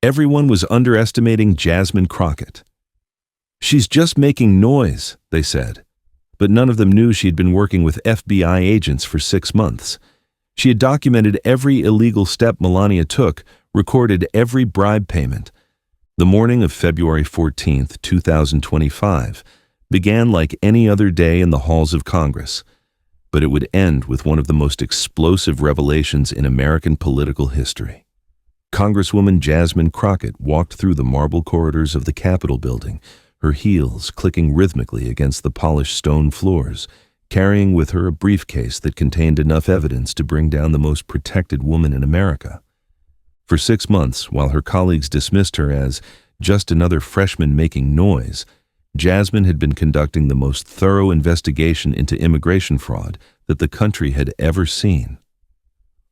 Everyone was underestimating Jasmine Crockett. "She's just making noise," they said. But none of them knew she had been working with FBI agents for 6 months. She had documented every illegal step Melania took, recorded every bribe payment. The morning of February 14th, 2025, began like any other day in the halls of Congress, but it would end with one of the most explosive revelations in American political history. Congresswoman Jasmine Crockett walked through the marble corridors of the Capitol building, her heels clicking rhythmically against the polished stone floors, carrying with her a briefcase that contained enough evidence to bring down the most protected woman in America. For 6 months, while her colleagues dismissed her as just another freshman making noise, Jasmine had been conducting the most thorough investigation into immigration fraud that the country had ever seen.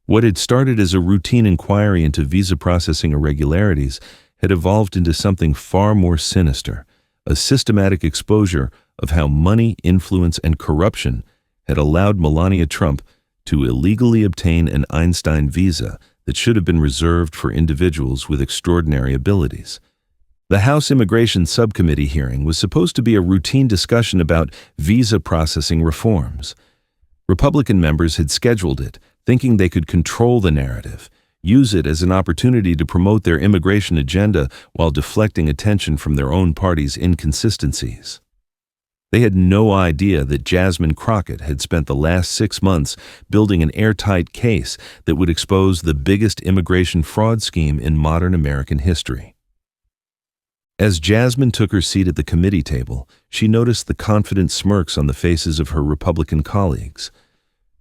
What had started as a routine inquiry into visa processing irregularities had evolved into something far more sinister, a systematic exposure of how money, influence, and corruption had allowed Melania Trump to illegally obtain an Einstein visa that should have been reserved for individuals with extraordinary abilities. The House Immigration Subcommittee hearing was supposed to be a routine discussion about visa processing reforms. Republican members had scheduled it, thinking they could control the narrative, use it as an opportunity to promote their immigration agenda while deflecting attention from their own party's inconsistencies. They had no idea that Jasmine Crockett had spent the last 6 months building an airtight case that would expose the biggest immigration fraud scheme in modern American history. As Jasmine took her seat at the committee table, she noticed the confident smirks on the faces of her Republican colleagues.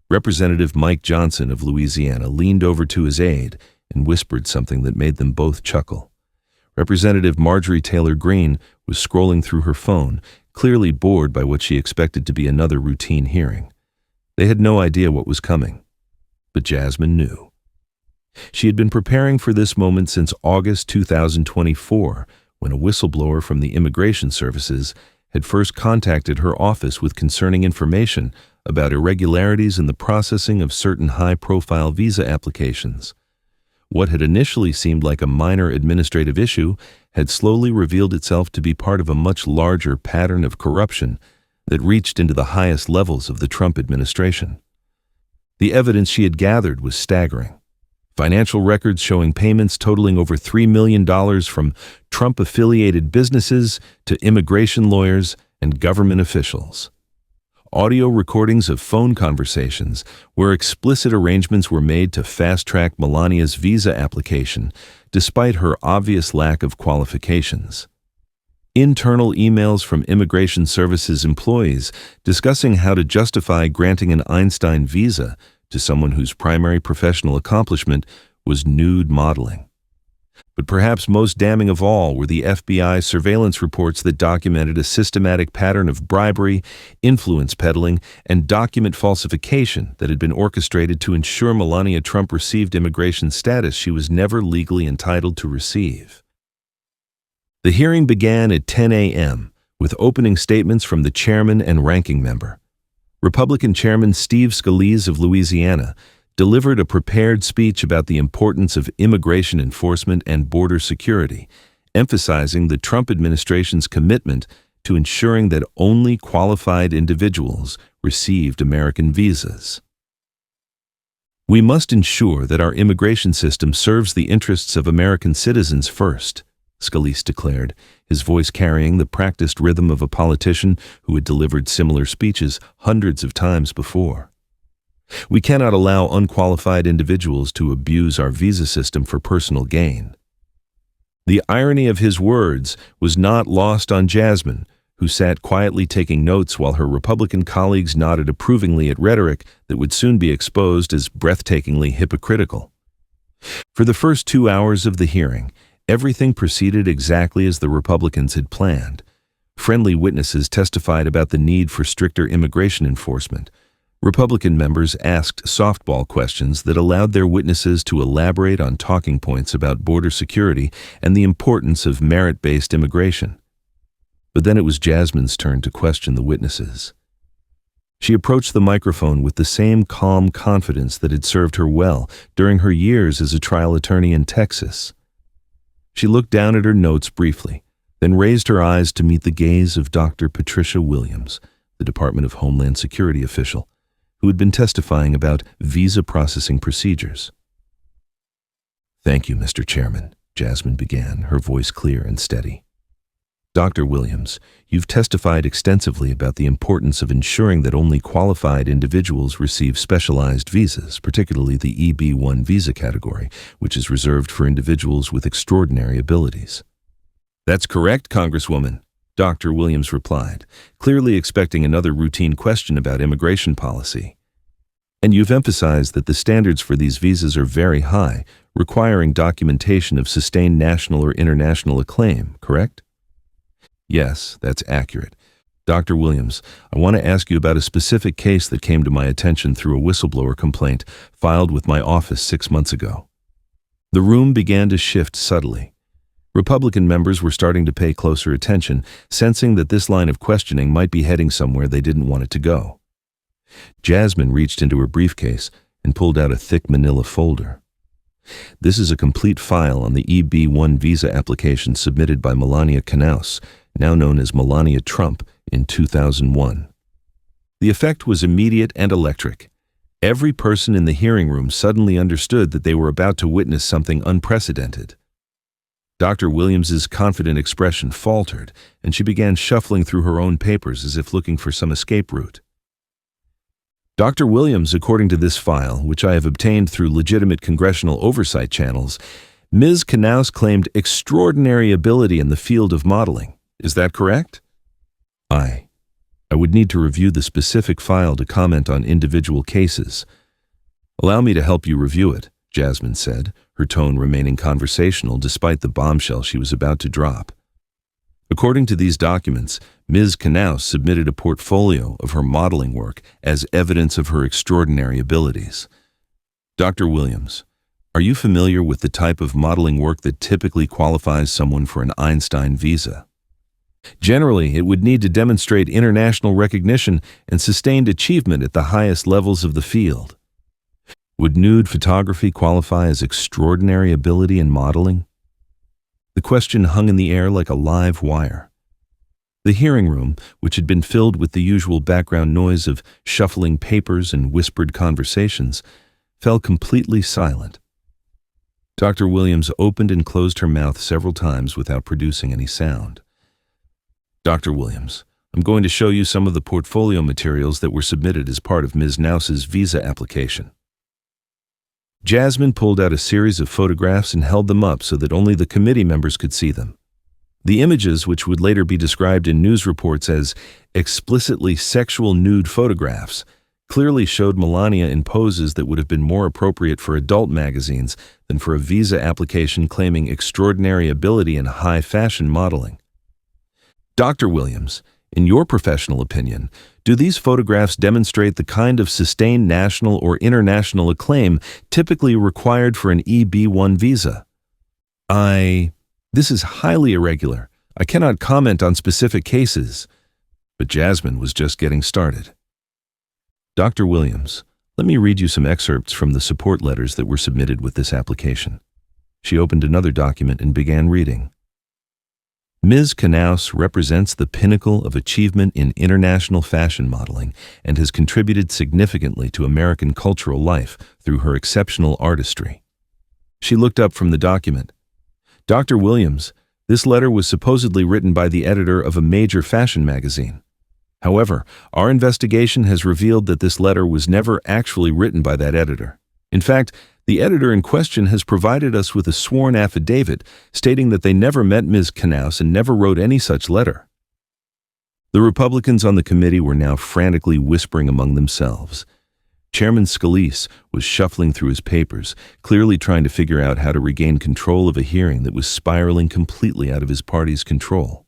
Representative Mike Johnson of Louisiana leaned over to his aide and whispered something that made them both chuckle. Representative Marjorie Taylor Greene was scrolling through her phone, clearly bored by what she expected to be another routine hearing. They had no idea what was coming, but Jasmine knew. She had been preparing for this moment since August 2024, when a whistleblower from the Immigration Services had first contacted her office with concerning information about irregularities in the processing of certain high-profile visa applications. What had initially seemed like a minor administrative issue had slowly revealed itself to be part of a much larger pattern of corruption that reached into the highest levels of the Trump administration. The evidence she had gathered was staggering. Financial records showing payments totaling over $3 million from Trump-affiliated businesses to immigration lawyers and government officials. Audio recordings of phone conversations where explicit arrangements were made to fast-track Melania's visa application, despite her obvious lack of qualifications. Internal emails from Immigration Services employees discussing how to justify granting an Einstein visa to someone whose primary professional accomplishment was nude modeling. But perhaps most damning of all were the FBI surveillance reports that documented a systematic pattern of bribery, influence peddling, and document falsification that had been orchestrated to ensure Melania Trump received immigration status she was never legally entitled to receive. The hearing began at 10 a.m. with opening statements from the chairman and ranking member. Republican Chairman Steve Scalise of Louisiana delivered a prepared speech about the importance of immigration enforcement and border security, emphasizing the Trump administration's commitment to ensuring that only qualified individuals received American visas. "We must ensure that our immigration system serves the interests of American citizens first," Scalise declared, his voice carrying the practiced rhythm of a politician who had delivered similar speeches hundreds of times before. "We cannot allow unqualified individuals to abuse our visa system for personal gain." The irony of his words was not lost on Jasmine, who sat quietly taking notes while her Republican colleagues nodded approvingly at rhetoric that would soon be exposed as breathtakingly hypocritical. For the first 2 hours of the hearing, everything proceeded exactly as the Republicans had planned. Friendly witnesses testified about the need for stricter immigration enforcement. Republican members asked softball questions that allowed their witnesses to elaborate on talking points about border security and the importance of merit-based immigration. But then it was Jasmine's turn to question the witnesses. She approached the microphone with the same calm confidence that had served her well during her years as a trial attorney in Texas. She looked down at her notes briefly, then raised her eyes to meet the gaze of Dr. Patricia Williams, the Department of Homeland Security official, who had been testifying about visa processing procedures. "Thank you, Mr. Chairman," Jasmine began, her voice clear and steady. "Dr. Williams, you've testified extensively about the importance of ensuring that only qualified individuals receive specialized visas, particularly the EB-1 visa category, which is reserved for individuals with extraordinary abilities." "That's correct, Congresswoman," Dr. Williams replied, clearly expecting another routine question about immigration policy. "And you've emphasized that the standards for these visas are very high, requiring documentation of sustained national or international acclaim, correct?" "Yes, that's accurate. Dr. Williams, I want to ask you about a specific case that came to my attention through a whistleblower complaint filed with my office 6 months ago." The room began to shift subtly. Republican members were starting to pay closer attention, sensing that this line of questioning might be heading somewhere they didn't want it to go. Jasmine reached into her briefcase and pulled out a thick manila folder. "This is a complete file on the EB-1 visa application submitted by Melania Trump, now known as Melania Trump, in 2001. The effect was immediate and electric. Every person in the hearing room suddenly understood that they were about to witness something unprecedented. Dr. Williams's confident expression faltered, and she began shuffling through her own papers as if looking for some escape route. "Dr. Williams, according to this file, which I have obtained through legitimate congressional oversight channels, Ms. Knaus claimed extraordinary ability in the field of modeling. Is that correct?" I would need to review the specific file to comment on individual cases." "Allow me to help you review it," Jasmine said, her tone remaining conversational despite the bombshell she was about to drop. "According to these documents, Ms. Knaus submitted a portfolio of her modeling work as evidence of her extraordinary abilities. Dr. Williams, are you familiar with the type of modeling work that typically qualifies someone for an Einstein visa? Generally, it would need to demonstrate international recognition and sustained achievement at the highest levels of the field. Would nude photography qualify as extraordinary ability in modeling?" The question hung in the air like a live wire. The hearing room, which had been filled with the usual background noise of shuffling papers and whispered conversations, fell completely silent. Dr. Williams opened and closed her mouth several times without producing any sound. "Dr. Williams, I'm going to show you some of the portfolio materials that were submitted as part of Ms. Knaus's visa application." Jasmine pulled out a series of photographs and held them up so that only the committee members could see them. The images, which would later be described in news reports as explicitly sexual nude photographs, clearly showed Melania in poses that would have been more appropriate for adult magazines than for a visa application claiming extraordinary ability in high fashion modeling. "Dr. Williams, in your professional opinion, do these photographs demonstrate the kind of sustained national or international acclaim typically required for an EB-1 visa?" This is highly irregular. I cannot comment on specific cases." But Jasmine was just getting started. "Dr. Williams, let me read you some excerpts from the support letters that were submitted with this application." She opened another document and began reading. "Ms. Knaus represents the pinnacle of achievement in international fashion modeling and has contributed significantly to American cultural life through her exceptional artistry." She looked up from the document. "Dr. Williams, this letter was supposedly written by the editor of a major fashion magazine. However, our investigation has revealed that this letter was never actually written by that editor. In fact, the editor in question has provided us with a sworn affidavit stating that they never met Ms. Knaus and never wrote any such letter." The Republicans on the committee were now frantically whispering among themselves. Chairman Scalise was shuffling through his papers, clearly trying to figure out how to regain control of a hearing that was spiraling completely out of his party's control.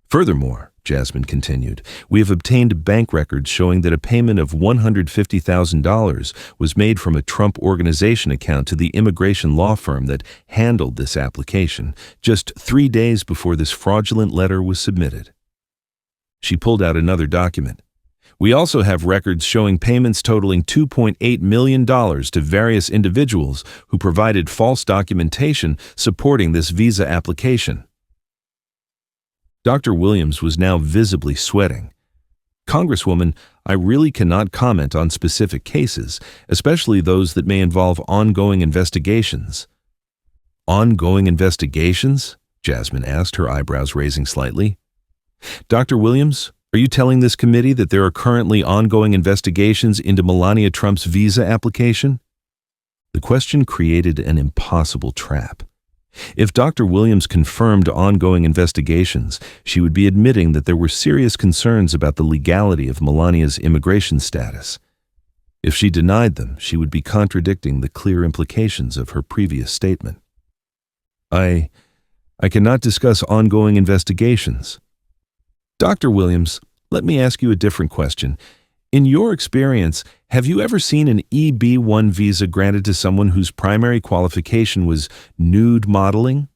"Furthermore," Jasmine continued, "we have obtained bank records showing that a payment of $150,000 was made from a Trump Organization account to the immigration law firm that handled this application just 3 days before this fraudulent letter was submitted." She pulled out another document. We also have records showing payments totaling $2.8 million to various individuals who provided false documentation supporting this visa application. Dr. Williams was now visibly sweating. Congresswoman, I really cannot comment on specific cases, especially those that may involve ongoing investigations. Ongoing investigations? Jasmine asked, her eyebrows raising slightly. Dr. Williams, are you telling this committee that there are currently ongoing investigations into Melania Trump's visa application? The question created an impossible trap. If Dr. Williams confirmed ongoing investigations, she would be admitting that there were serious concerns about the legality of Melania's immigration status. If she denied them, she would be contradicting the clear implications of her previous statement. I cannot discuss ongoing investigations. Dr. Williams, let me ask you a different question. In your experience, have you ever seen an EB-1 visa granted to someone whose primary qualification was nude modeling?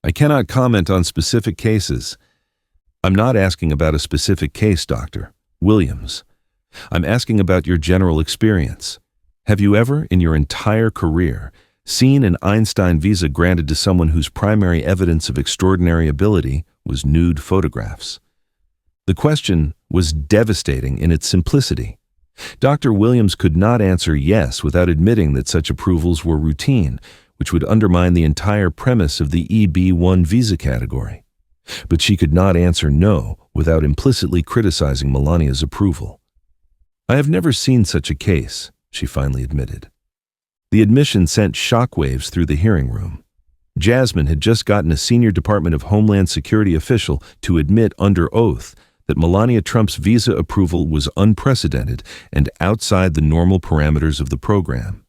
I cannot comment on specific cases. I'm not asking about a specific case, Dr. Williams. I'm asking about your general experience. Have you ever, in your entire career, seen an Einstein visa granted to someone whose primary evidence of extraordinary ability was nude photographs? The question was devastating in its simplicity. Dr. Williams could not answer yes without admitting that such approvals were routine, which would undermine the entire premise of the EB-1 visa category. But she could not answer no without implicitly criticizing Melania's approval. I have never seen such a case, she finally admitted. The admission sent shockwaves through the hearing room. Jasmine had just gotten a senior Department of Homeland Security official to admit under oath that Melania Trump's visa approval was unprecedented and outside the normal parameters of the program.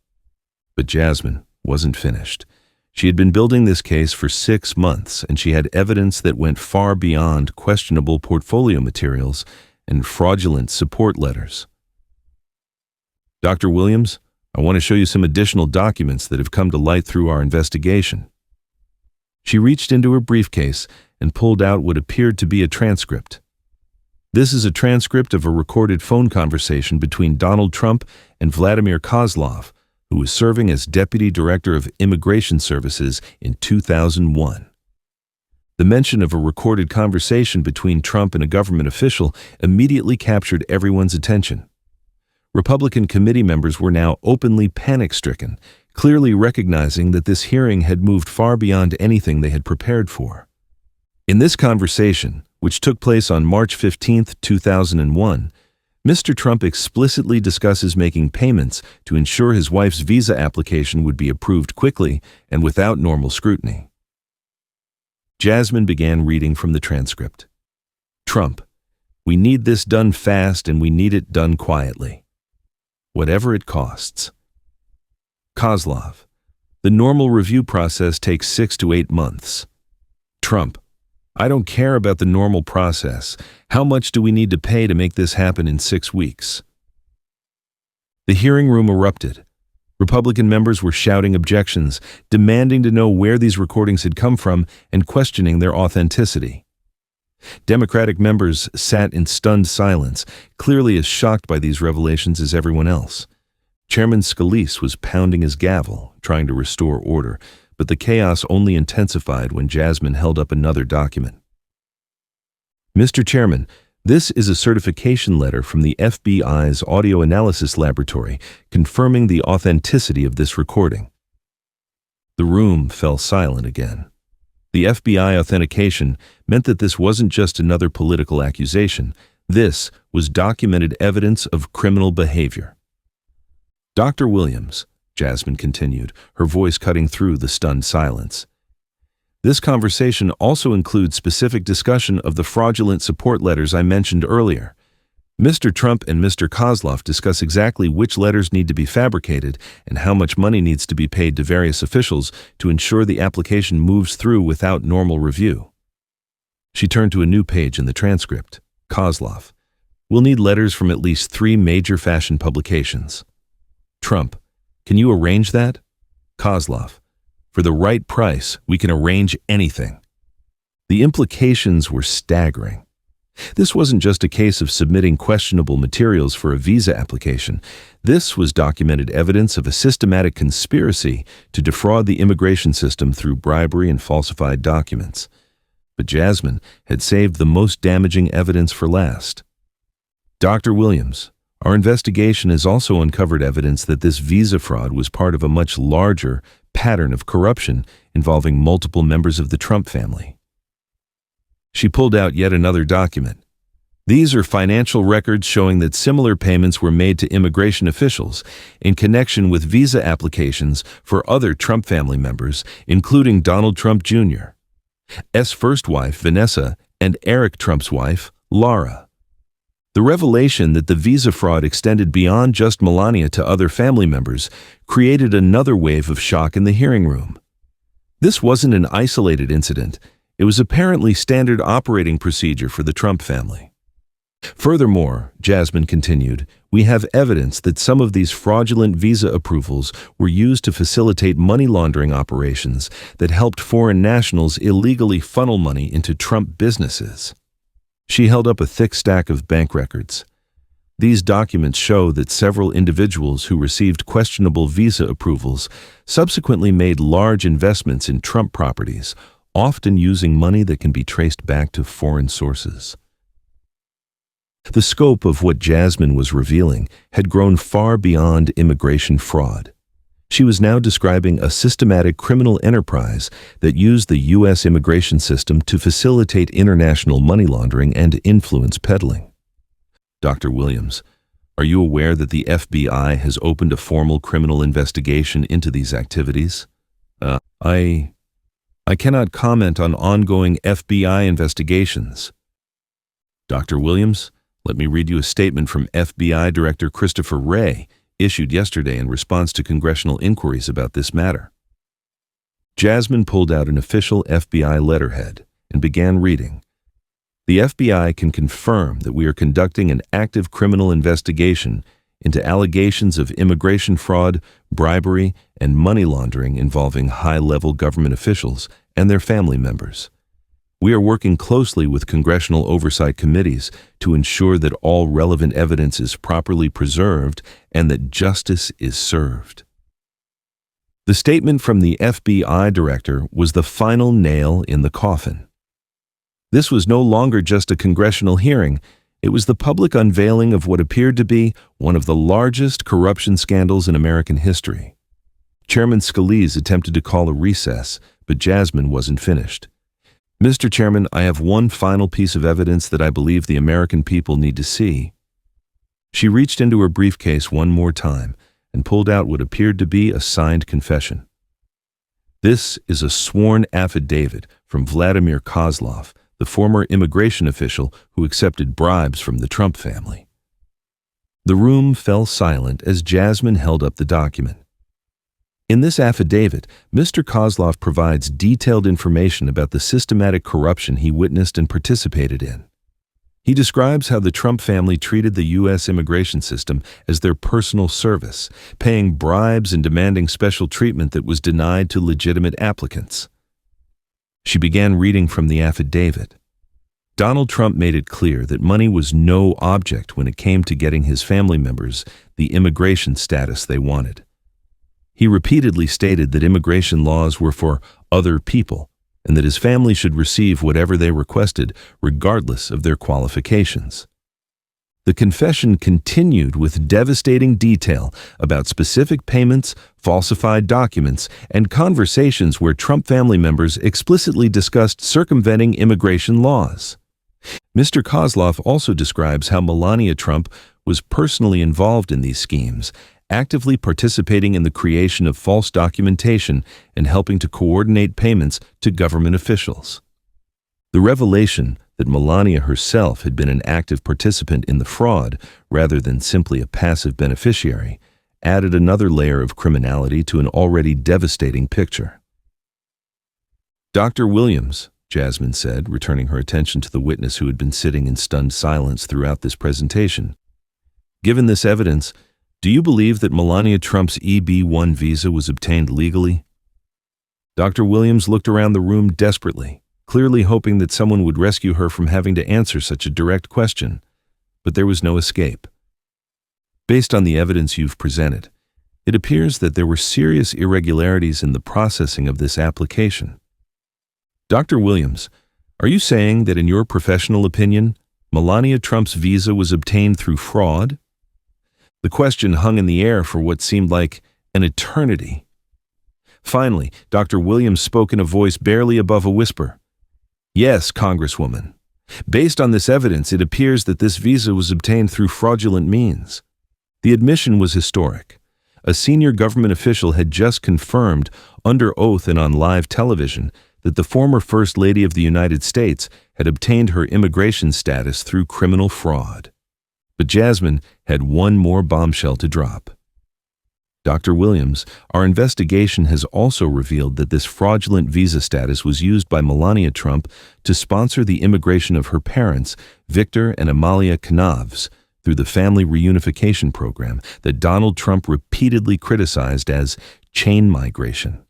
But Jasmine wasn't finished. She had been building this case for 6 months, and she had evidence that went far beyond questionable portfolio materials and fraudulent support letters. Dr. Williams, I want to show you some additional documents that have come to light through our investigation. She reached into her briefcase and pulled out what appeared to be a transcript. This is a transcript of a recorded phone conversation between Donald Trump and Vladimir Kozlov, who was serving as Deputy Director of Immigration Services in 2001. The mention of a recorded conversation between Trump and a government official immediately captured everyone's attention. Republican committee members were now openly panic-stricken, clearly recognizing that this hearing had moved far beyond anything they had prepared for. In this conversation, which took place on March 15, 2001, Mr. Trump explicitly discusses making payments to ensure his wife's visa application would be approved quickly and without normal scrutiny. Jasmine began reading from the transcript. Trump, we need this done fast and we need it done quietly. Whatever it costs. Kozlov, the normal review process takes 6 to 8 months. Trump, I don't care about the normal process. How much do we need to pay to make this happen in 6 weeks? The hearing room erupted. Republican members were shouting objections, demanding to know where these recordings had come from and questioning their authenticity. Democratic members sat in stunned silence, clearly as shocked by these revelations as everyone else. Chairman Scalise was pounding his gavel, trying to restore order, but the chaos only intensified when Jasmine held up another document. Mr. Chairman, this is a certification letter from the FBI's Audio Analysis Laboratory confirming the authenticity of this recording. The room fell silent again. The FBI authentication meant that this wasn't just another political accusation. This was documented evidence of criminal behavior. Dr. Williams, Jasmine continued, her voice cutting through the stunned silence. This conversation also includes specific discussion of the fraudulent support letters I mentioned earlier. Mr. Trump and Mr. Kozlov discuss exactly which letters need to be fabricated and how much money needs to be paid to various officials to ensure the application moves through without normal review. She turned to a new page in the transcript. Kozlov, we'll need letters from at least 3 major fashion publications. Trump, can you arrange that? Kozlov, for the right price, we can arrange anything. The implications were staggering. This wasn't just a case of submitting questionable materials for a visa application. This was documented evidence of a systematic conspiracy to defraud the immigration system through bribery and falsified documents. But Jasmine had saved the most damaging evidence for last. Dr. Williams, our investigation has also uncovered evidence that this visa fraud was part of a much larger pattern of corruption involving multiple members of the Trump family. She pulled out yet another document. These are financial records showing that similar payments were made to immigration officials in connection with visa applications for other Trump family members, including Donald Trump Jr., S. first wife, Vanessa, and Eric Trump's wife, Laura. The revelation that the visa fraud extended beyond just Melania to other family members created another wave of shock in the hearing room. This wasn't an isolated incident. It was apparently standard operating procedure for the Trump family. Furthermore, Jasmine continued, we have evidence that some of these fraudulent visa approvals were used to facilitate money laundering operations that helped foreign nationals illegally funnel money into Trump businesses. She held up a thick stack of bank records. These documents show that several individuals who received questionable visa approvals subsequently made large investments in Trump properties, often using money that can be traced back to foreign sources. The scope of what Jasmine was revealing had grown far beyond immigration fraud. She was now describing a systematic criminal enterprise that used the U.S. immigration system to facilitate international money laundering and influence peddling. Dr. Williams, are you aware that the FBI has opened a formal criminal investigation into these activities? I cannot comment on ongoing FBI investigations. Dr. Williams, let me read you a statement from FBI Director Christopher Wray, issued yesterday in response to congressional inquiries about this matter. Jasmine pulled out an official FBI letterhead and began reading. The FBI can confirm that we are conducting an active criminal investigation into allegations of immigration fraud, bribery, and money laundering involving high-level government officials and their family members. We are working closely with congressional oversight committees to ensure that all relevant evidence is properly preserved and that justice is served. The statement from the FBI director was the final nail in the coffin. This was no longer just a congressional hearing. It was the public unveiling of what appeared to be one of the largest corruption scandals in American history. Chairman Scalise attempted to call a recess, but Jasmine wasn't finished. Mr. Chairman, I have one final piece of evidence that I believe the American people need to see. She reached into her briefcase one more time and pulled out what appeared to be a signed confession. This is a sworn affidavit from Vladimir Kozlov, the former immigration official who accepted bribes from the Trump family. The room fell silent as Jasmine held up the document. In this affidavit, Mr. Kozlov provides detailed information about the systematic corruption he witnessed and participated in. He describes how the Trump family treated the U.S. immigration system as their personal service, paying bribes and demanding special treatment that was denied to legitimate applicants. She began reading from the affidavit. Donald Trump made it clear that money was no object when it came to getting his family members the immigration status they wanted. He repeatedly stated that immigration laws were for other people and that his family should receive whatever they requested regardless of their qualifications. The confession continued with devastating detail about specific payments, falsified documents, and conversations where Trump family members explicitly discussed circumventing immigration laws. Mr. Kozlov also describes how Melania Trump was personally involved in these schemes, actively participating in the creation of false documentation and helping to coordinate payments to government officials. The revelation that Melania herself had been an active participant in the fraud rather than simply a passive beneficiary added another layer of criminality to an already devastating picture. Dr. Williams, Jasmine said, returning her attention to the witness who had been sitting in stunned silence throughout this presentation. Given this evidence, do you believe that Melania Trump's EB-1 visa was obtained legally? Dr. Williams looked around the room desperately, clearly hoping that someone would rescue her from having to answer such a direct question. But there was no escape. Based on the evidence you've presented, it appears that there were serious irregularities in the processing of this application. Dr. Williams, are you saying that in your professional opinion, Melania Trump's visa was obtained through fraud? The question hung in the air for what seemed like an eternity. Finally, Dr. Williams spoke in a voice barely above a whisper. Yes, Congresswoman. Based on this evidence, it appears that this visa was obtained through fraudulent means. The admission was historic. A senior government official had just confirmed, under oath and on live television, that the former First Lady of the United States had obtained her immigration status through criminal fraud. But Jasmine had one more bombshell to drop. Dr. Williams, our investigation has also revealed that this fraudulent visa status was used by Melania Trump to sponsor the immigration of her parents, Victor and Amalia Knavs, through the family reunification program that Donald Trump repeatedly criticized as chain migration.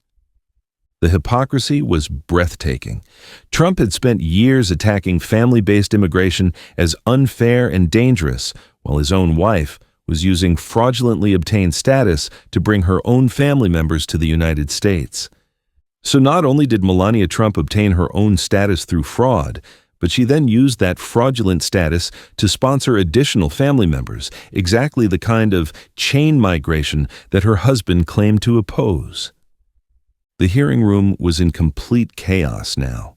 The hypocrisy was breathtaking. Trump had spent years attacking family-based immigration as unfair and dangerous, while his own wife was using fraudulently obtained status to bring her own family members to the United States. So not only did Melania Trump obtain her own status through fraud, but she then used that fraudulent status to sponsor additional family members, exactly the kind of chain migration that her husband claimed to oppose. The hearing room was in complete chaos now.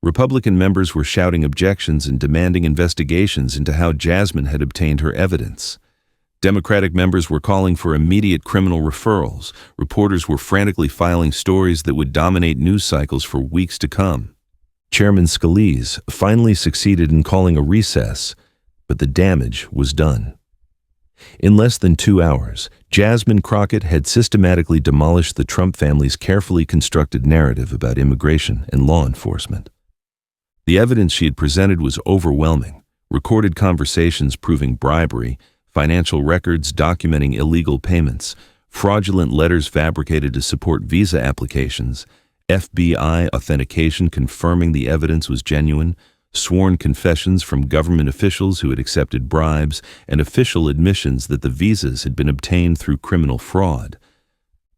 Republican members were shouting objections and demanding investigations into how Jasmine had obtained her evidence. Democratic members were calling for immediate criminal referrals. Reporters were frantically filing stories that would dominate news cycles for weeks to come. Chairman Scalise finally succeeded in calling a recess, but the damage was done. In less than 2 hours, Jasmine Crockett had systematically demolished the Trump family's carefully constructed narrative about immigration and law enforcement. The evidence she had presented was overwhelming: recorded conversations proving bribery, financial records documenting illegal payments, fraudulent letters fabricated to support visa applications, FBI authentication confirming the evidence was genuine, sworn confessions from government officials who had accepted bribes, and official admissions that the visas had been obtained through criminal fraud.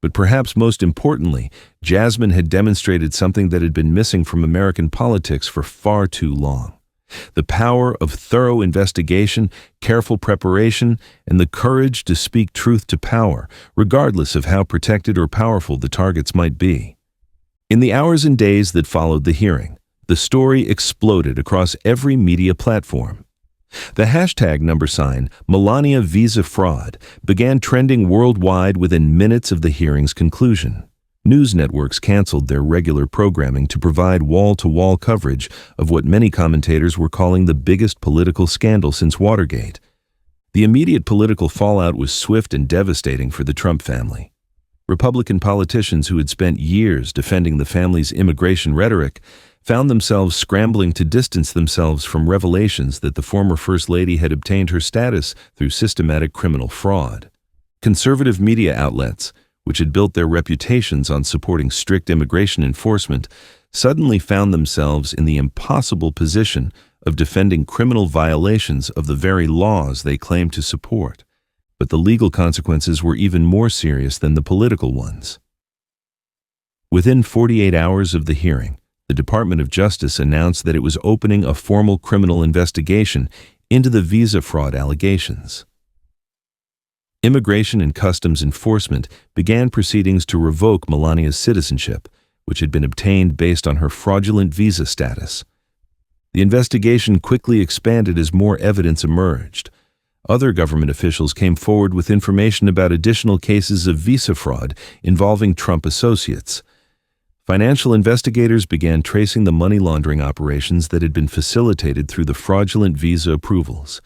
But perhaps most importantly, Jasmine had demonstrated something that had been missing from American politics for far too long: the power of thorough investigation, careful preparation, and the courage to speak truth to power, regardless of how protected or powerful the targets might be. In the hours and days that followed the hearing, the story exploded across every media platform. The hashtag Melania Visa Fraud began trending worldwide within minutes of the hearing's conclusion. News networks canceled their regular programming to provide wall-to-wall coverage of what many commentators were calling the biggest political scandal since Watergate. The immediate political fallout was swift and devastating for the Trump family. Republican politicians who had spent years defending the family's immigration rhetoric found themselves scrambling to distance themselves from revelations that the former First Lady had obtained her status through systematic criminal fraud. Conservative media outlets, which had built their reputations on supporting strict immigration enforcement, suddenly found themselves in the impossible position of defending criminal violations of the very laws they claimed to support. But the legal consequences were even more serious than the political ones. Within 48 hours of the hearing, the Department of Justice announced that it was opening a formal criminal investigation into the visa fraud allegations. Immigration and Customs Enforcement began proceedings to revoke Melania's citizenship, which had been obtained based on her fraudulent visa status. The investigation quickly expanded as more evidence emerged. Other government officials came forward with information about additional cases of visa fraud involving Trump associates. Financial investigators began tracing the money laundering operations that had been facilitated through the fraudulent visa approvals.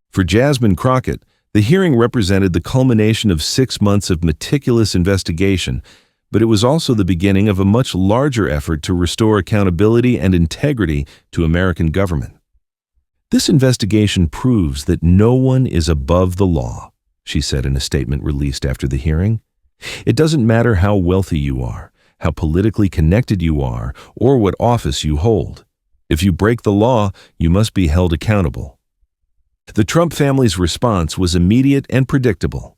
For Jasmine Crockett, the hearing represented the culmination of 6 months of meticulous investigation, but it was also the beginning of a much larger effort to restore accountability and integrity to American government. "This investigation proves that no one is above the law," she said in a statement released after the hearing. "It doesn't matter how wealthy you are, how politically connected you are, or what office you hold. If you break the law, you must be held accountable. The Trump family's response was immediate and predictable.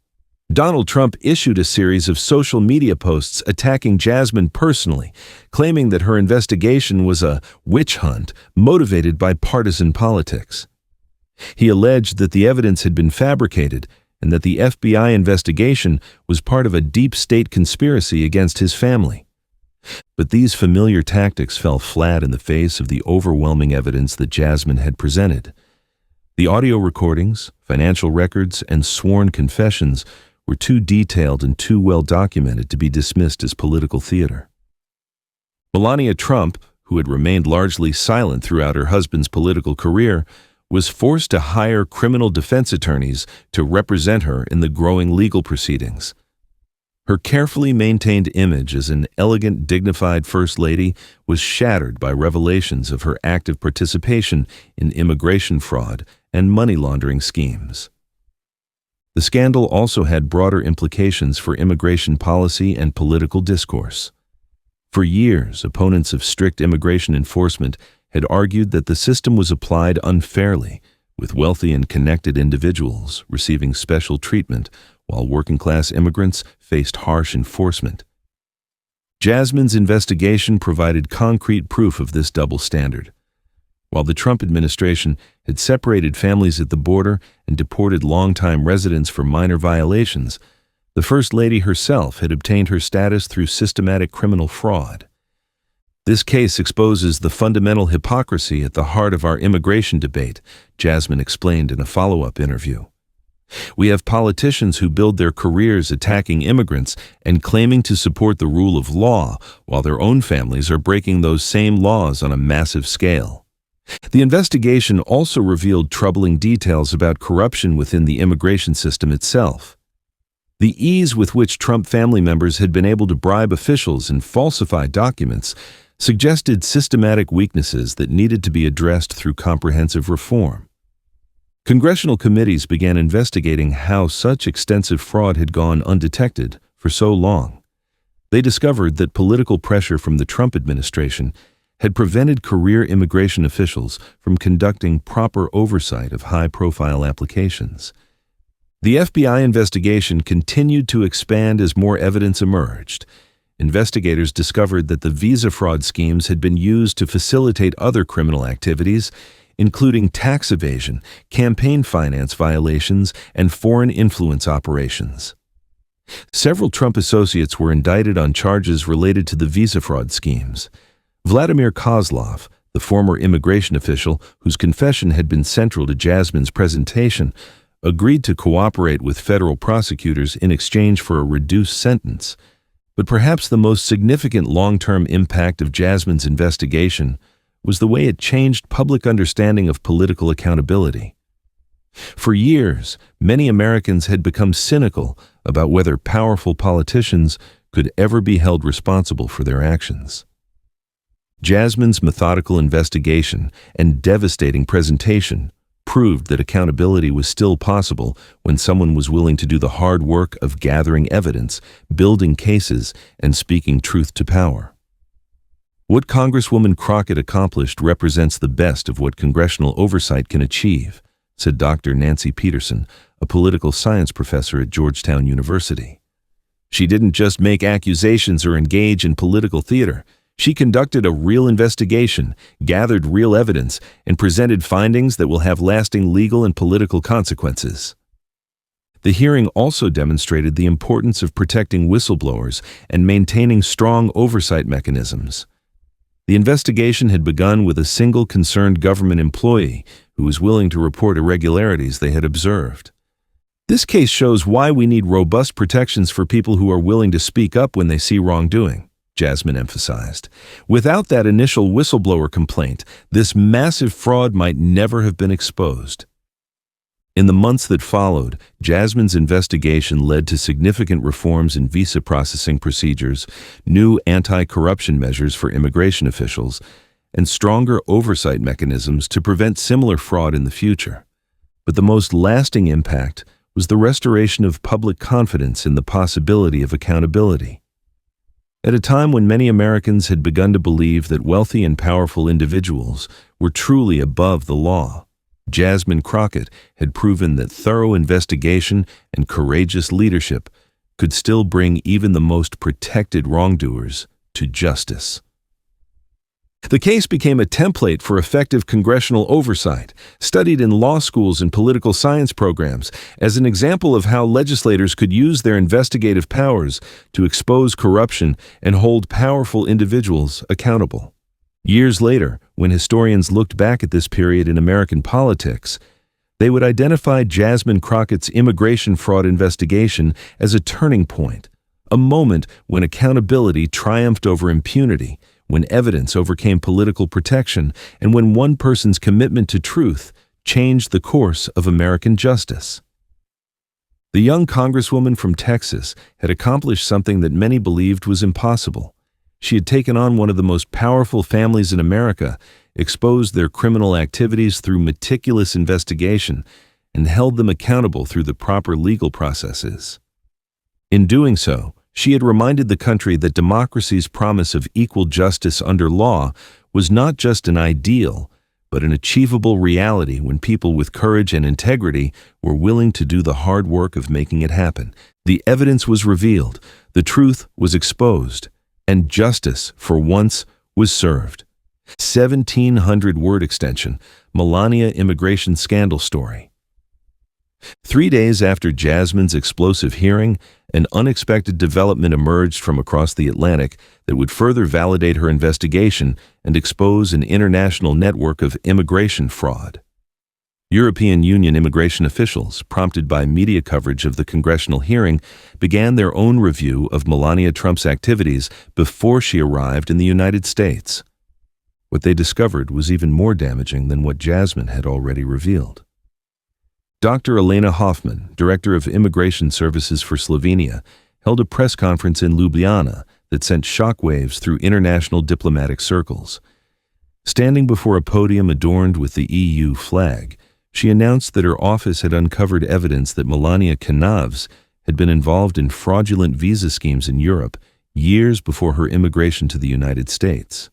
Donald Trump issued a series of social media posts attacking Jasmine personally, claiming that her investigation was a witch hunt motivated by partisan politics. He alleged that the evidence had been fabricated and that the FBI investigation was part of a deep state conspiracy against his family. But these familiar tactics fell flat in the face of the overwhelming evidence that Jasmine had presented. The audio recordings, financial records, and sworn confessions were too detailed and too well documented to be dismissed as political theater. Melania Trump, who had remained largely silent throughout her husband's political career, was forced to hire criminal defense attorneys to represent her in the growing legal proceedings. Her carefully maintained image as an elegant, dignified First Lady was shattered by revelations of her active participation in immigration fraud and money laundering schemes. The scandal also had broader implications for immigration policy and political discourse. For years, opponents of strict immigration enforcement had argued that the system was applied unfairly, with wealthy and connected individuals receiving special treatment while working-class immigrants faced harsh enforcement. Jasmine's investigation provided concrete proof of this double standard. While the Trump administration had separated families at the border and deported longtime residents for minor violations, the First Lady herself had obtained her status through systematic criminal fraud. This case exposes the fundamental hypocrisy at the heart of our immigration debate, Jasmine explained in a follow-up interview. We have politicians who build their careers attacking immigrants and claiming to support the rule of law, while their own families are breaking those same laws on a massive scale. The investigation also revealed troubling details about corruption within the immigration system itself. The ease with which Trump family members had been able to bribe officials and falsify documents suggested systematic weaknesses that needed to be addressed through comprehensive reform. Congressional committees began investigating how such extensive fraud had gone undetected for so long. They discovered that political pressure from the Trump administration had prevented career immigration officials from conducting proper oversight of high-profile applications. The FBI investigation continued to expand as more evidence emerged. Investigators discovered that the visa fraud schemes had been used to facilitate other criminal activities, including tax evasion, campaign finance violations, and foreign influence operations. Several Trump associates were indicted on charges related to the visa fraud schemes. Vladimir Kozlov, the former immigration official whose confession had been central to Jasmine's presentation, agreed to cooperate with federal prosecutors in exchange for a reduced sentence. But perhaps the most significant long-term impact of Jasmine's investigation was the way it changed public understanding of political accountability. For years, many Americans had become cynical about whether powerful politicians could ever be held responsible for their actions. Jasmine's methodical investigation and devastating presentation proved that accountability was still possible when someone was willing to do the hard work of gathering evidence, building cases, and speaking truth to power. What Congresswoman Crockett accomplished represents the best of what congressional oversight can achieve, said Dr. Nancy Peterson, a political science professor at Georgetown University. She didn't just make accusations or engage in political theater. She conducted a real investigation, gathered real evidence, and presented findings that will have lasting legal and political consequences. The hearing also demonstrated the importance of protecting whistleblowers and maintaining strong oversight mechanisms. The investigation had begun with a single concerned government employee who was willing to report irregularities they had observed. This case shows why we need robust protections for people who are willing to speak up when they see wrongdoing, Jasmine emphasized. Without that initial whistleblower complaint, this massive fraud might never have been exposed. In the months that followed, Jasmine's investigation led to significant reforms in visa processing procedures, new anti-corruption measures for immigration officials, and stronger oversight mechanisms to prevent similar fraud in the future. But the most lasting impact was the restoration of public confidence in the possibility of accountability. At a time when many Americans had begun to believe that wealthy and powerful individuals were truly above the law, Jasmine Crockett had proven that thorough investigation and courageous leadership could still bring even the most protected wrongdoers to justice. The case became a template for effective congressional oversight, studied in law schools and political science programs as an example of how legislators could use their investigative powers to expose corruption and hold powerful individuals accountable. Years later, when historians looked back at this period in American politics, they would identify Jasmine Crockett's immigration fraud investigation as a turning point, a moment when accountability triumphed over impunity, when evidence overcame political protection, and when one person's commitment to truth changed the course of American justice. The young Congresswoman from Texas had accomplished something that many believed was impossible. She had taken on one of the most powerful families in America, exposed their criminal activities through meticulous investigation, and held them accountable through the proper legal processes. In doing so, she had reminded the country that democracy's promise of equal justice under law was not just an ideal, but an achievable reality when people with courage and integrity were willing to do the hard work of making it happen. The evidence was revealed, the truth was exposed, and justice, for once, was served. 1,700-word extension, Melania immigration scandal story. 3 days after Jasmine's explosive hearing, an unexpected development emerged from across the Atlantic that would further validate her investigation and expose an international network of immigration fraud. European Union immigration officials, prompted by media coverage of the congressional hearing, began their own review of Melania Trump's activities before she arrived in the United States. What they discovered was even more damaging than what Jasmine had already revealed. Dr. Elena Hoffman, Director of Immigration Services for Slovenia, held a press conference in Ljubljana that sent shockwaves through international diplomatic circles. Standing before a podium adorned with the EU flag, she announced that her office had uncovered evidence that Melania Canavs had been involved in fraudulent visa schemes in Europe years before her immigration to the United States.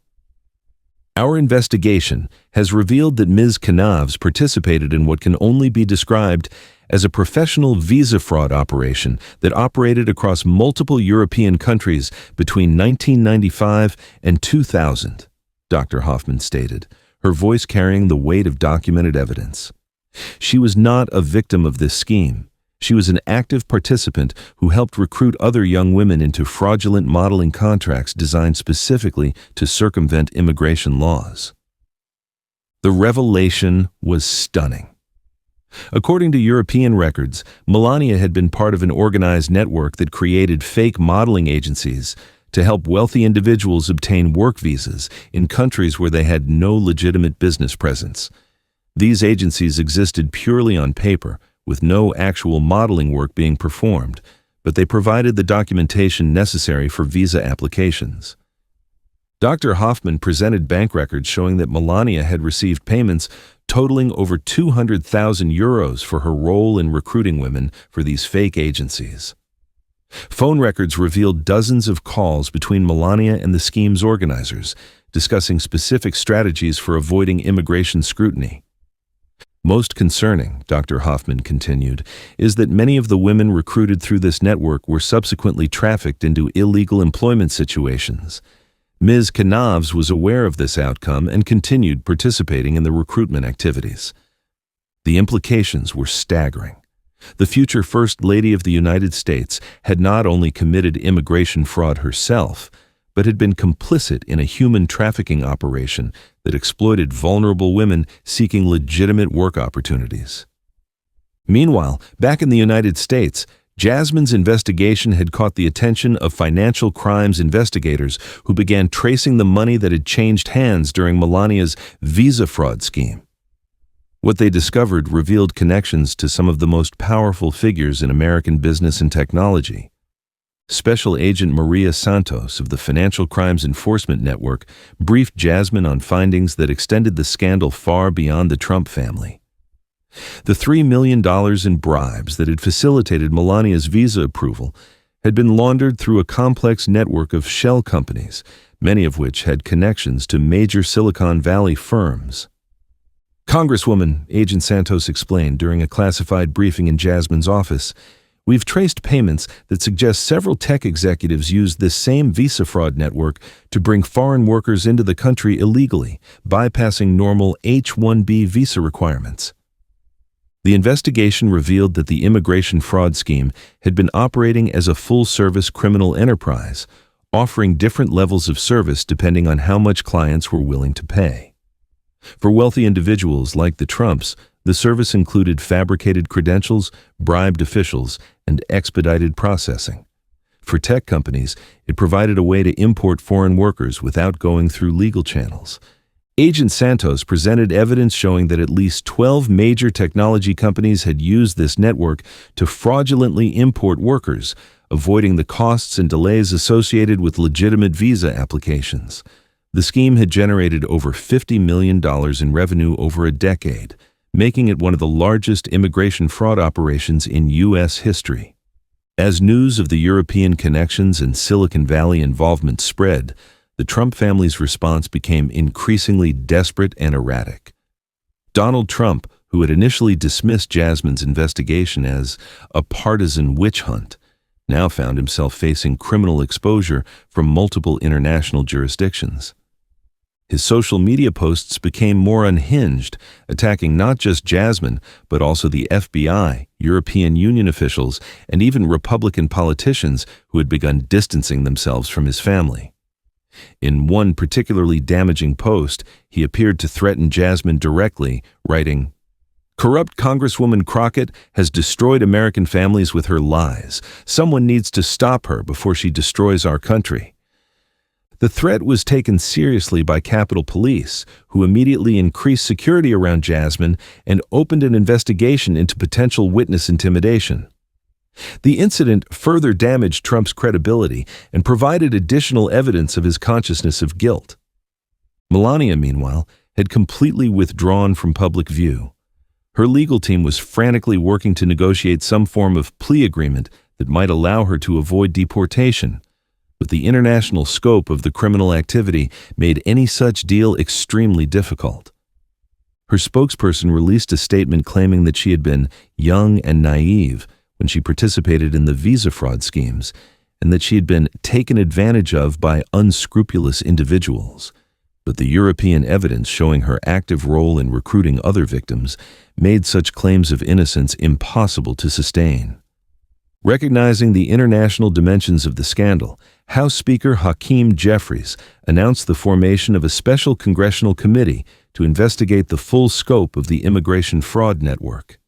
Our investigation has revealed that Ms. Canavs participated in what can only be described as a professional visa fraud operation that operated across multiple European countries between 1995 and 2000, Dr. Hoffman stated, her voice carrying the weight of documented evidence. She was not a victim of this scheme. She was an active participant who helped recruit other young women into fraudulent modeling contracts designed specifically to circumvent immigration laws. The revelation was stunning. According to European records, Melania had been part of an organized network that created fake modeling agencies to help wealthy individuals obtain work visas in countries where they had no legitimate business presence. These agencies existed purely on paper, with no actual modeling work being performed, but they provided the documentation necessary for visa applications. Dr. Hoffman presented bank records showing that Melania had received payments totaling over 200,000 euros for her role in recruiting women for these fake agencies. Phone records revealed dozens of calls between Melania and the scheme's organizers, discussing specific strategies for avoiding immigration scrutiny. Most concerning, Dr. Hoffman continued, is that many of the women recruited through this network were subsequently trafficked into illegal employment situations. Ms. Canavs was aware of this outcome and continued participating in the recruitment activities. The implications were staggering. The future First Lady of the United States had not only committed immigration fraud herself, but had been complicit in a human trafficking operation that exploited vulnerable women seeking legitimate work opportunities. Meanwhile, back in the United States, Jasmine's investigation had caught the attention of financial crimes investigators who began tracing the money that had changed hands during Melania's visa fraud scheme. What they discovered revealed connections to some of the most powerful figures in American business and technology. Special Agent Maria Santos of the Financial Crimes Enforcement Network briefed Jasmine on findings that extended the scandal far beyond the Trump family. The $3 million in bribes that had facilitated Melania's visa approval had been laundered through a complex network of shell companies, many of which had connections to major Silicon Valley firms. Congresswoman, Agent Santos explained during a classified briefing in Jasmine's office, "We've traced payments that suggest several tech executives used this same visa fraud network to bring foreign workers into the country illegally, bypassing normal H-1B visa requirements." The investigation revealed that the immigration fraud scheme had been operating as a full-service criminal enterprise, offering different levels of service depending on how much clients were willing to pay. For wealthy individuals like the Trumps, the service included fabricated credentials, bribed officials, and expedited processing. For tech companies, it provided a way to import foreign workers without going through legal channels. Agent Santos presented evidence showing that at least 12 major technology companies had used this network to fraudulently import workers, avoiding the costs and delays associated with legitimate visa applications. The scheme had generated over $50 million in revenue over a decade, making it one of the largest immigration fraud operations in U.S. history. As news of the European connections and Silicon Valley involvement spread, the Trump family's response became increasingly desperate and erratic. Donald Trump, who had initially dismissed Jasmine's investigation as a partisan witch hunt, now found himself facing criminal exposure from multiple international jurisdictions. His social media posts became more unhinged, attacking not just Jasmine, but also the FBI, European Union officials, and even Republican politicians who had begun distancing themselves from his family. In one particularly damaging post, he appeared to threaten Jasmine directly, writing, "Corrupt Congresswoman Crockett has destroyed American families with her lies. Someone needs to stop her before she destroys our country." The threat was taken seriously by Capitol Police, who immediately increased security around Jasmine and opened an investigation into potential witness intimidation. The incident further damaged Trump's credibility and provided additional evidence of his consciousness of guilt. Melania, meanwhile, had completely withdrawn from public view. Her legal team was frantically working to negotiate some form of plea agreement that might allow her to avoid deportation. But the international scope of the criminal activity made any such deal extremely difficult. Her spokesperson released a statement claiming that she had been young and naive when she participated in the visa fraud schemes, and that she had been taken advantage of by unscrupulous individuals. But the European evidence showing her active role in recruiting other victims made such claims of innocence impossible to sustain. Recognizing the international dimensions of the scandal, House Speaker Hakeem Jeffries announced the formation of a special congressional committee to investigate the full scope of the immigration fraud network.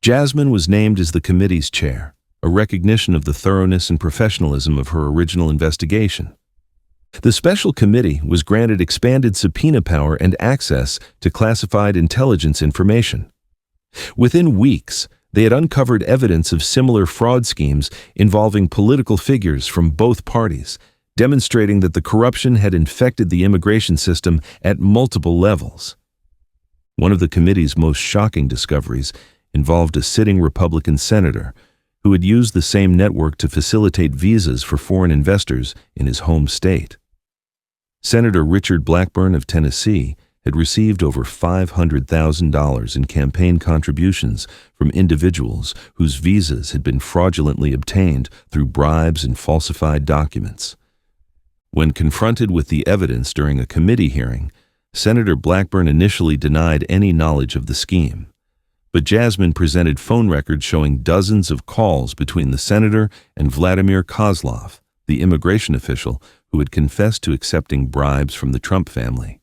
Jasmine was named as the committee's chair, a recognition of the thoroughness and professionalism of her original investigation. The special committee was granted expanded subpoena power and access to classified intelligence information. Within weeks, they had uncovered evidence of similar fraud schemes involving political figures from both parties, demonstrating that the corruption had infected the immigration system at multiple levels. One of the committee's most shocking discoveries involved a sitting Republican senator who had used the same network to facilitate visas for foreign investors in his home state. Senator Richard Blackburn of Tennessee had received over $500,000 in campaign contributions from individuals whose visas had been fraudulently obtained through bribes and falsified documents. When confronted with the evidence during a committee hearing, Senator Blackburn initially denied any knowledge of the scheme. But Jasmine presented phone records showing dozens of calls between the senator and Vladimir Kozlov, the immigration official who had confessed to accepting bribes from the Trump family.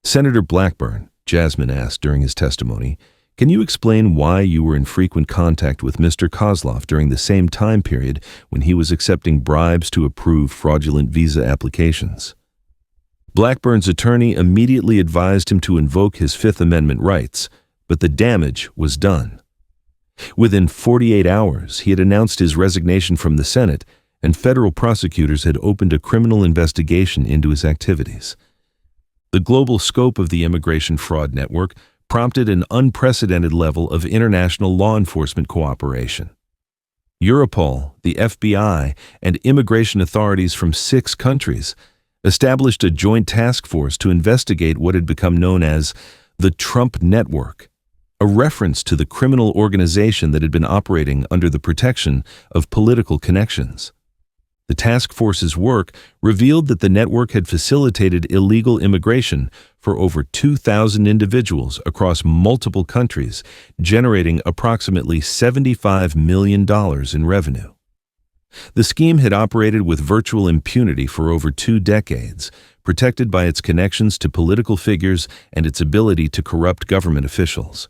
"Senator Blackburn," Jasmine asked during his testimony, "can you explain why you were in frequent contact with Mr. Kozlov during the same time period when he was accepting bribes to approve fraudulent visa applications?" Blackburn's attorney immediately advised him to invoke his Fifth Amendment rights, but the damage was done. Within 48 hours, he had announced his resignation from the Senate, and federal prosecutors had opened a criminal investigation into his activities. The global scope of the immigration fraud network prompted an unprecedented level of international law enforcement cooperation. Europol, the FBI, and immigration authorities from 6 countries established a joint task force to investigate what had become known as the Trump Network, a reference to the criminal organization that had been operating under the protection of political connections. The task force's work revealed that the network had facilitated illegal immigration for over 2,000 individuals across multiple countries, generating approximately $75 million in revenue. The scheme had operated with virtual impunity for over 2 decades, protected by its connections to political figures and its ability to corrupt government officials.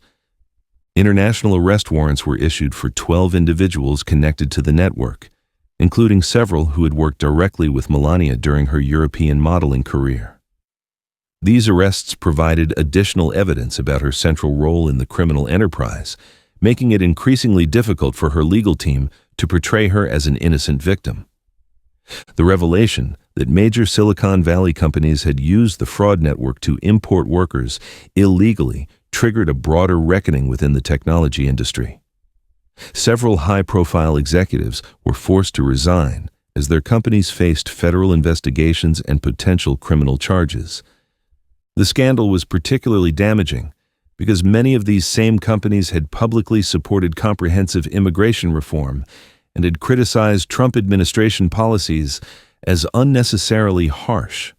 International arrest warrants were issued for 12 individuals connected to the network, including several who had worked directly with Melania during her European modeling career. These arrests provided additional evidence about her central role in the criminal enterprise, making it increasingly difficult for her legal team to portray her as an innocent victim. The revelation that major Silicon Valley companies had used the fraud network to import workers illegally triggered a broader reckoning within the technology industry. Several high-profile executives were forced to resign as their companies faced federal investigations and potential criminal charges. The scandal was particularly damaging because many of these same companies had publicly supported comprehensive immigration reform and had criticized Trump administration policies as unnecessarily harsh.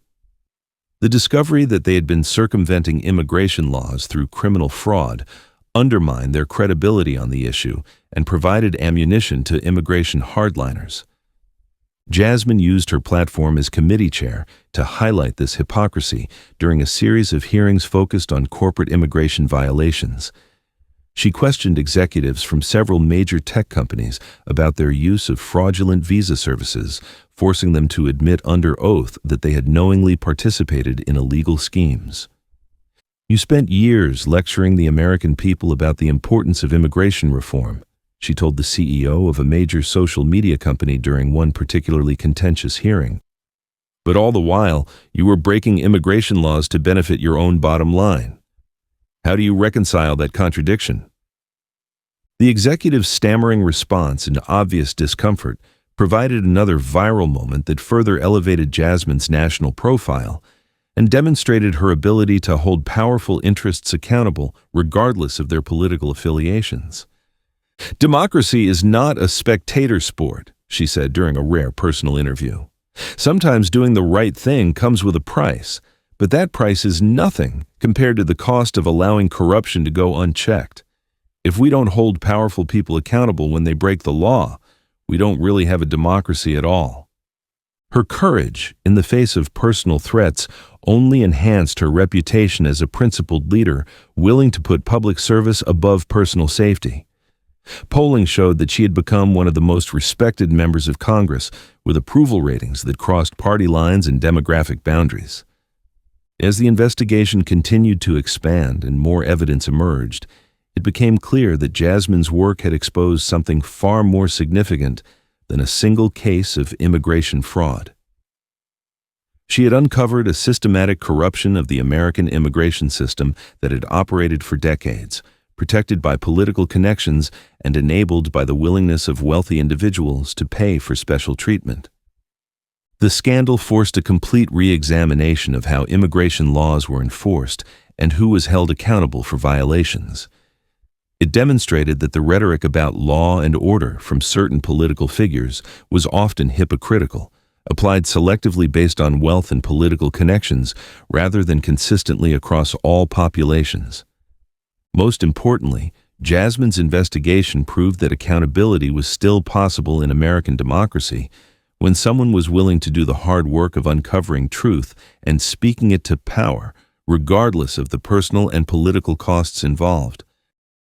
The discovery that they had been circumventing immigration laws through criminal fraud undermined their credibility on the issue and provided ammunition to immigration hardliners. Jasmine used her platform as committee chair to highlight this hypocrisy during a series of hearings focused on corporate immigration violations. She questioned executives from several major tech companies about their use of fraudulent visa services, forcing them to admit under oath that they had knowingly participated in illegal schemes. "You spent years lecturing the American people about the importance of immigration reform," she told the CEO of a major social media company during one particularly contentious hearing. "But all the while, you were breaking immigration laws to benefit your own bottom line. How do you reconcile that contradiction?" The executive's stammering response and obvious discomfort provided another viral moment that further elevated Jasmine's national profile and demonstrated her ability to hold powerful interests accountable regardless of their political affiliations. "Democracy is not a spectator sport," she said during a rare personal interview. "Sometimes doing the right thing comes with a price, but that price is nothing compared to the cost of allowing corruption to go unchecked. If we don't hold powerful people accountable when they break the law, we don't really have a democracy at all." Her courage in the face of personal threats only enhanced her reputation as a principled leader willing to put public service above personal safety. Polling showed that she had become one of the most respected members of Congress, with approval ratings that crossed party lines and demographic boundaries. As the investigation continued to expand and more evidence emerged, it became clear that Jasmine's work had exposed something far more significant than a single case of immigration fraud. She had uncovered a systematic corruption of the American immigration system that had operated for decades, protected by political connections and enabled by the willingness of wealthy individuals to pay for special treatment. The scandal forced a complete re-examination of how immigration laws were enforced and who was held accountable for violations. It demonstrated that the rhetoric about law and order from certain political figures was often hypocritical, applied selectively based on wealth and political connections rather than consistently across all populations. Most importantly, Jasmine's investigation proved that accountability was still possible in American democracy when someone was willing to do the hard work of uncovering truth and speaking it to power, regardless of the personal and political costs involved.